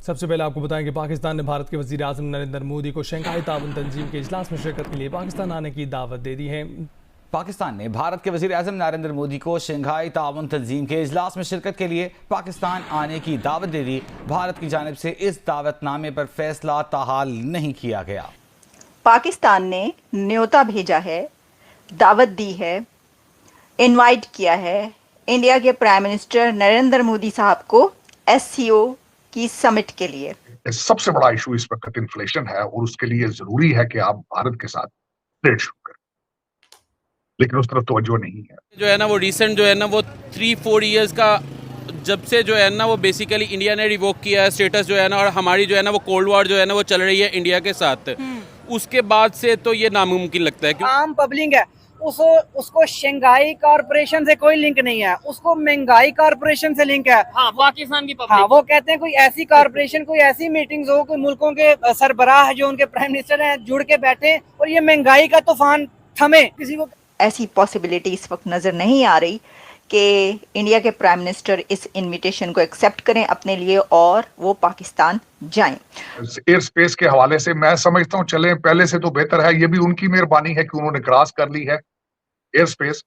सबसे पहले आपको बताएं कि पाकिस्तान ने भारत के वज़ीर आज़म नरेंद्र मोदी को शंघाई ताउन तंजीम के इजलास में शिरकत के लिए पाकिस्तान आने की दावत दे दी है। पाकिस्तान ने भारत के वज़ीर आज़म नरेंद्र मोदी को शंघाई ताउन तंजीम के इजलास में शिरकत के लिए पाकिस्तान आने की दावत दे दी। भारत की जानिब से इस दावतनामे पर फैसला ताहाल नहीं किया गया। पाकिस्तान ने न्योता भेजा है, दावत दी है, इनवाइट किया है इंडिया के प्राइम मिनिस्टर नरेंद्र मोदी साहब को SCO की समिट के लिए। सबसे बड़ा इशू इस वक्त इन्फ्लेशन है और उसके लिए जरूरी है कि आप भारत के साथ ट्रेड शुरू करें, लेकिन उस तरफ तवज्जो नहीं है। जो है ना वो रिसेंट जो है ना वो 3-4 इयर्स का जब से जो है ना वो बेसिकली इंडिया ने रिवोक किया है स्टेटस जो है ना, और हमारी जो है ना वो कोल्ड वॉर जो है ना वो चल रही है इंडिया के साथ, उसके बाद से तो ये नामुमकिन लगता है। आम पब्लिक है उसको शंघाई कॉर्पोरेशन से कोई लिंक नहीं है, उसको महंगाई कॉर्पोरेशन से लिंक है। हाँ, पाकिस्तान की पब्लिक। हाँ, वो कहते हैं कोई ऐसी कॉर्पोरेशन, कोई ऐसी मीटिंग्स हो, कोई मुल्कों के सरबराह जो उनके प्राइम मिनिस्टर हैं जुड़ के बैठे और ये महंगाई का तूफान थमे। किसी को ऐसी पॉसिबिलिटी इस वक्त नजर नहीं आ रही कि इंडिया के प्राइम मिनिस्टर इस इनविटेशन को एक्सेप्ट करें अपने लिए और वो पाकिस्तान जाएं। एयर स्पेस के हवाले से मैं समझता हूँ चले पहले से तो बेहतर है। ये भी उनकी मेहरबानी है कि उन्होंने क्रॉस कर ली है एयर स्पेस,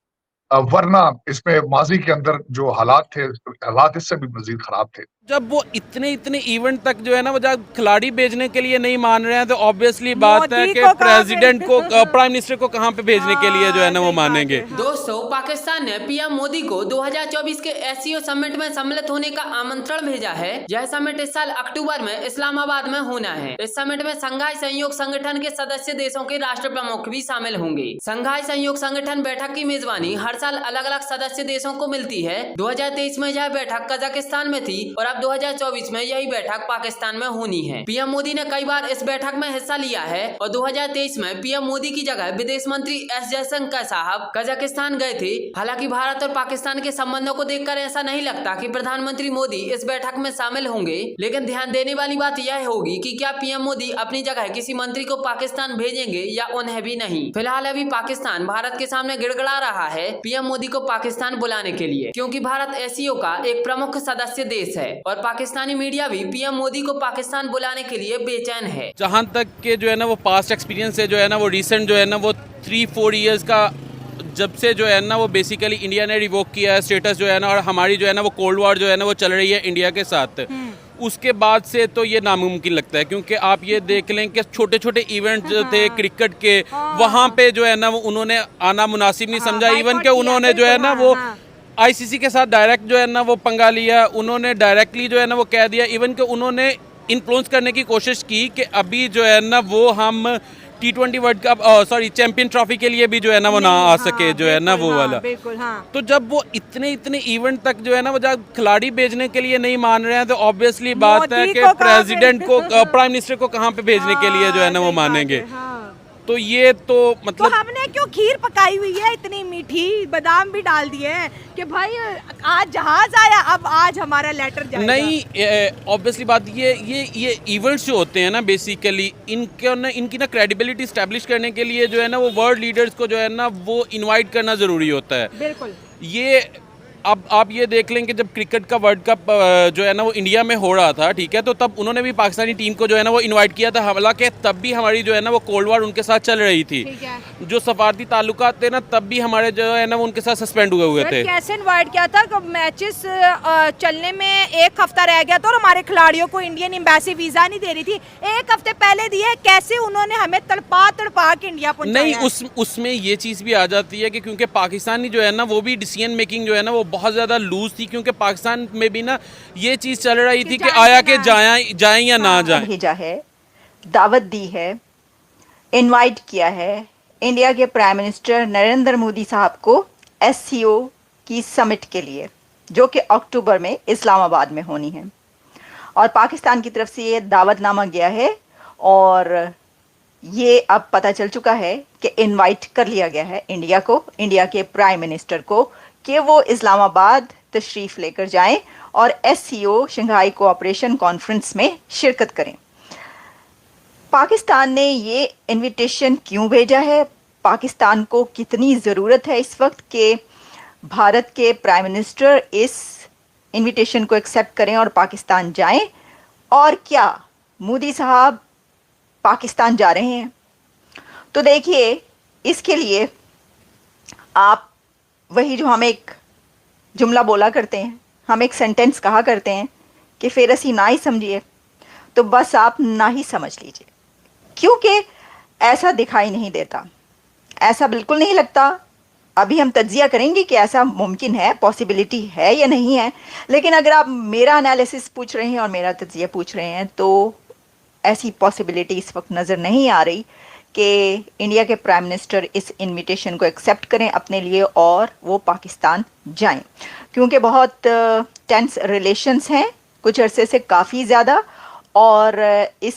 वरना इसमें माजी के अंदर जो हालात थे, हालात इससे भी मजीद खराब थे। जब वो इतने इवेंट तक जो है ना वो जब खिलाड़ी भेजने के लिए नहीं मान रहे हैं तो ऑब्वियसली बात है कि प्रेसिडेंट को प्राइम मिनिस्टर को कहाँ पे भेजने के लिए जो है ना वो मानेंगे। दोस्तों, पाकिस्तान ने PM मोदी को 2024 के SCO समिट में सम्मिलित होने का आमंत्रण भेजा है। यह समिट इस साल अक्टूबर में इस्लामाबाद में होना है। इस समिट में संघाई सहयोग संगठन के सदस्य देशों के राष्ट्र प्रमुख भी शामिल होंगे। संघाई सहयोग संगठन बैठक की मेजबानी हर साल अलग अलग सदस्य देशों को मिलती है। 2023 में यह बैठक कजाकिस्तान में थी और 2024 में यही बैठक पाकिस्तान में होनी है। PM मोदी ने कई बार इस बैठक में हिस्सा लिया है और 2023 में PM मोदी की जगह विदेश मंत्री S जयशंकर साहब कजाकिस्तान गए थे। हालांकि भारत और पाकिस्तान के संबंधों को देखकर ऐसा नहीं लगता कि प्रधानमंत्री मोदी इस बैठक में शामिल होंगे, लेकिन ध्यान देने वाली बात यह होगी कि क्या PM मोदी अपनी जगह किसी मंत्री को पाकिस्तान भेजेंगे या उन्हें भी नहीं। फिलहाल अभी पाकिस्तान भारत के सामने गिड़गिड़ा रहा है PM मोदी को पाकिस्तान बुलाने के लिए, क्योंकि भारत SCO का एक प्रमुख सदस्य देश है और पाकिस्तानी मीडिया भी PM मोदी को पाकिस्तान बुलाने के लिए बेचैन है। जहां तक के जो है ना वो पास्ट एक्सपीरियंस है जो है ना वो रिसेंट जो है ना वो 3-4 इयर्स का जब से जो है ना वो बेसिकली इंडिया ने रिवोक किया है स्टेटस जो है ना, और हमारी जो है ना वो कोल्ड वॉर जो है ना वो चल रही है इंडिया के साथ, उसके बाद से तो ये नामुमकिन लगता है। क्योंकि आप ये देख लें कि छोटे छोटे इवेंट जो थे क्रिकेट के, वहाँ पे जो है ना वो उन्होंने आना मुनासिब नहीं समझा। इवन के उन्होंने जो है ना वो ICC के साथ डायरेक्ट जो है ना वो पंगा लिया, उन्होंने डायरेक्टली जो है ना वो कह दिया। इवन के उन्होंने इन्फ्लुएंस करने की कोशिश की कि अभी जो है ना वो हम T20 world cup champion trophy के लिए भी जो है ना वो ना आ सके जो है ना वो वाला। तो जब वो इतने इवेंट तक जो है ना वो जब खिलाड़ी भेजने के लिए नहीं मान रहे हैं तो ऑब्वियसली बात है कि प्रेसिडेंट को प्राइम मिनिस्टर को कहाँ पे भेजने के लिए जो है ना वो मानेंगे। तो ये तो मतलब तो हमने क्यों खीर पकाई हुई है इतनी मीठी, बादाम भी डाल दिए हैं कि भाई आज जहाज आया, अब आज हमारा लेटर जाएगा। नहीं, ऑब्वियसली बात ये इवेंट्स जो होते हैं ना बेसिकली इनकी ना क्रेडिबिलिटी स्टैब्लिश करने के लिए जो है ना वो वर्ल्ड लीडर्स को जो है ना वो इनवाइट करना जरूरी होता है। बिल्कुल। ये अब आप ये देख लें कि जब क्रिकेट का वर्ल्ड कप जो है ना वो इंडिया में हो रहा था, ठीक है, तो तब उन्होंने भी पाकिस्तानी टीम को जो है ना वो इनवाइट किया था। हालांकि तब भी हमारी जो है ना वो कोल्ड वॉर उनके साथ चल रही थी। जो सफारती ताल्लुकात थे ना तब भी हमारे जो है ना वो उनके साथ सस्पेंड हुए थे। कैसे इनवाइट किया था? मैचेस चलने में 1 हफ्ता रह गया था और हमारे खिलाड़ियों को इंडियन एम्बेसी वीजा नहीं दे रही थी। 1 हफ्ते पहले दिए, कैसे उन्होंने हमें तड़पा के इंडिया पहुंचाया। नहीं, उसमें ये चीज़ भी आ जाती है कि क्योंकि पाकिस्तानी जो है ना वो भी डिसीजन मेकिंग जो है ना वो बहुत ज़्यादा लूज थी, क्योंकि पाकिस्तान में भी ना ये चीज चल रही थी कि आया के जाएं या ना जाएं। भेजा है, दावत दी है, इनवाइट किया है इंडिया के प्राइम मिनिस्टर नरेंद्र मोदी साहब को SCO की समिट के लिए, जो कि अक्टूबर में इस्लामाबाद में होनी है। और पाकिस्तान की तरफ से ये दावतनामा गया है और ये अब पता चल चुका है कि इनवाइट कर लिया गया है इंडिया को, इंडिया के प्राइम मिनिस्टर को, कि वो इस्लामाबाद तशरीफ़ लेकर जाएं और SCO शंघाई कोऑपरेशन कॉन्फ्रेंस में शिरकत करें। पाकिस्तान ने ये इनविटेशन क्यों भेजा है? पाकिस्तान को कितनी ज़रूरत है इस वक्त कि भारत के प्राइम मिनिस्टर इस इनविटेशन को एक्सेप्ट करें और पाकिस्तान जाएं? और क्या मोदी साहब पाकिस्तान जा रहे हैं? तो देखिए, इसके लिए आप वही जो हम एक जुमला बोला करते हैं, हम एक सेंटेंस कहा करते हैं कि फिर असी ना ही समझिए, तो बस आप ना ही समझ लीजिए, क्योंकि ऐसा दिखाई नहीं देता, ऐसा बिल्कुल नहीं लगता। अभी हम तज्जिया करेंगे कि ऐसा मुमकिन है, पॉसिबिलिटी है या नहीं है, लेकिन अगर आप मेरा एनालिसिस पूछ रहे हैं और मेरा तज्जिया पूछ रहे हैं तो ऐसी पॉसिबिलिटी इस वक्त नज़र नहीं आ रही कि इंडिया के प्राइम मिनिस्टर इस इनविटेशन को एक्सेप्ट करें अपने लिए और वो पाकिस्तान जाएं, क्योंकि बहुत टेंस रिलेशंस हैं कुछ अरसे से काफ़ी ज़्यादा। और इस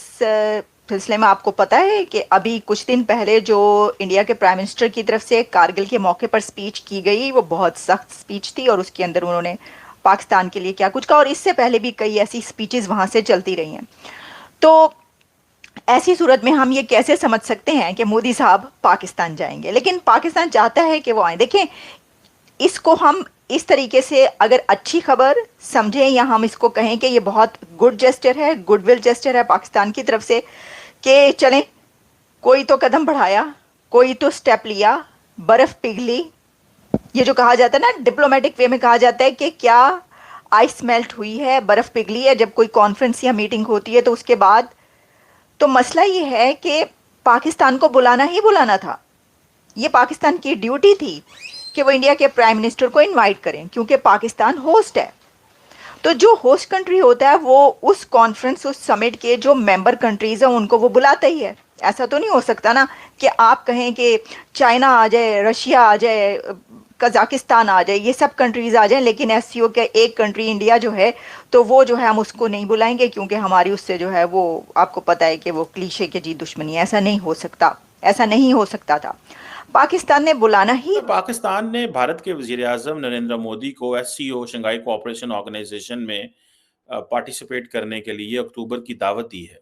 सिलसिले में आपको पता है कि अभी कुछ दिन पहले जो इंडिया के प्राइम मिनिस्टर की तरफ से कारगिल के मौके पर स्पीच की गई, वो बहुत सख्त स्पीच थी और उसके अंदर उन्होंने पाकिस्तान के लिए क्या कुछ कहा, और इससे पहले भी कई ऐसी स्पीचेस वहाँ से चलती रही हैं। तो ऐसी सूरत में हम ये कैसे समझ सकते हैं कि मोदी साहब पाकिस्तान जाएंगे? लेकिन पाकिस्तान चाहता है कि वो आए। देखें, इसको हम इस तरीके से अगर अच्छी खबर समझें या हम इसको कहें कि ये बहुत गुड जेस्चर है, गुडविल जेस्चर है पाकिस्तान की तरफ से कि चलें, कोई तो कदम बढ़ाया, कोई तो स्टेप लिया, बर्फ़ पिघली। ये जो कहा जाता है ना, डिप्लोमेटिक वे में कहा जाता है कि क्या आइस मेल्ट हुई है, बर्फ़ पिघली है। जब कोई कॉन्फ्रेंस या मीटिंग होती है तो उसके बाद तो मसला ये है कि पाकिस्तान को बुलाना ही बुलाना था। ये पाकिस्तान की ड्यूटी थी कि वो इंडिया के प्राइम मिनिस्टर को इनवाइट करें, क्योंकि पाकिस्तान होस्ट है। तो जो होस्ट कंट्री होता है वो उस कॉन्फ्रेंस, उस समिट के जो मेंबर कंट्रीज़ हैं उनको वो बुलाता ही है। ऐसा तो नहीं हो सकता ना कि आप कहें कि चाइना आ जाए, रशिया आ जाए, कज़ाकिस्तान आ जाए, ये सब कंट्रीज़ आ जाएं, लेकिन एससीओ के एक कंट्री इंडिया जो है तो वो जो है हम उसको नहीं बुलाएंगे, क्योंकि हमारी उससे जो है वो आपको पता है कि वो क्लीशे के जी दुश्मनी है। ऐसा नहीं हो सकता, ऐसा नहीं हो सकता था। पाकिस्तान ने बुलाना ही। पाकिस्तान ने भारत के वज़ीर-ए-आज़म नरेंद्र मोदी को एससीओ शंघाई कोऑपरेशन ऑर्गेनाइजेशन में पार्टिसिपेट करने के लिए अक्टूबर की दावत दी है।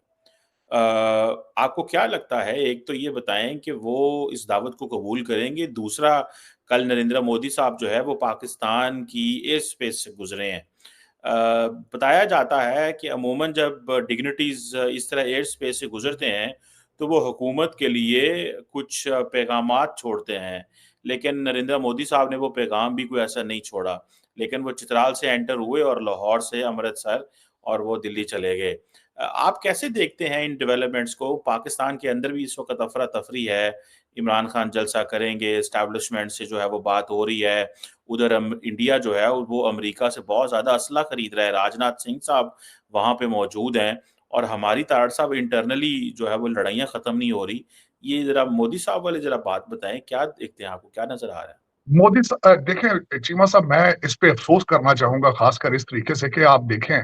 आपको क्या लगता है, एक तो ये बताएं कि वो इस दावत को कबूल करेंगे, दूसरा कल नरेंद्र मोदी साहब जो है वो पाकिस्तान की एयर स्पेस से गुजरे हैं। बताया जाता है कि अमूमन जब डिग्निटीज इस तरह एयर स्पेस से गुजरते हैं तो वो हुकूमत के लिए कुछ पैगामात छोड़ते हैं, लेकिन नरेंद्र मोदी साहब ने वो पैगाम भी कोई ऐसा नहीं छोड़ा, लेकिन वो चित्राल से एंटर हुए और लाहौर से अमृतसर और वो दिल्ली चले गए। आप कैसे देखते हैं इन डेवलपमेंट्स को? पाकिस्तान के अंदर भी इस वक्त अफरा तफरी है, इमरान खान जलसा करेंगे, एस्टैब्लिशमेंट से जो है वो बात हो रही है। उधर इंडिया जो है वो अमेरिका से बहुत ज़्यादा असला खरीद रहा है, राजनाथ सिंह साहब वहाँ पे मौजूद हैं और हमारी तारड़ साहब इंटरनली जो है वो लड़ाइयाँ ख़त्म नहीं हो रही। ये ज़रा मोदी साहब वाले ज़रा बात बताएं, क्या देखते हैं, आपको क्या नज़र आ रहा है? देखें चीमा साहब, मैं इस पे अफसोस करना चाहूंगा, खासकर इस तरीके से कि आप देखें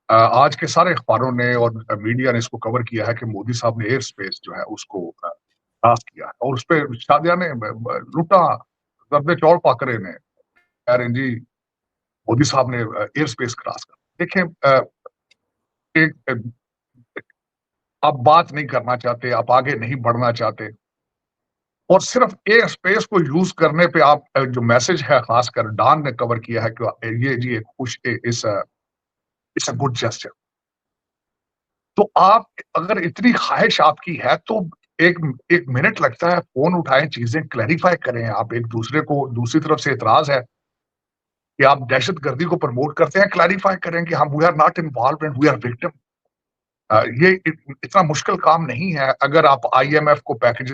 आज के सारे अखबारों ने और मीडिया ने इसको कवर किया है कि मोदी साहब ने एयर स्पेस जो है उसको क्रॉस किया है और उस पर शादिया ने लुटा जर्दे चौड़ पाकरे ने यार जी मोदी साहब ने एयर स्पेस क्रॉस कर। देखें, एक आप बात नहीं करना चाहते, आप आगे नहीं बढ़ना चाहते और सिर्फ एयर स्पेस को यूज करने पे आप जो मैसेज है, खासकर डॉन ने कवर किया है कि ये जी एक खुश इस गुड जेस्चर। तो आप अगर इतनी ख्वाहिश आपकी है तो एक मिनट लगता है, फोन उठाएं, चीजें क्लैरिफाई करें। आप एक दूसरे को, दूसरी तरफ से एतराज है कि आप दहशतगर्दी को प्रमोट करते हैं, क्लैरिफाई करें कि हम we are not involve and we are victim. ये इतना मुश्किल काम नहीं है। अगर आप आईएमएफ को पैकेज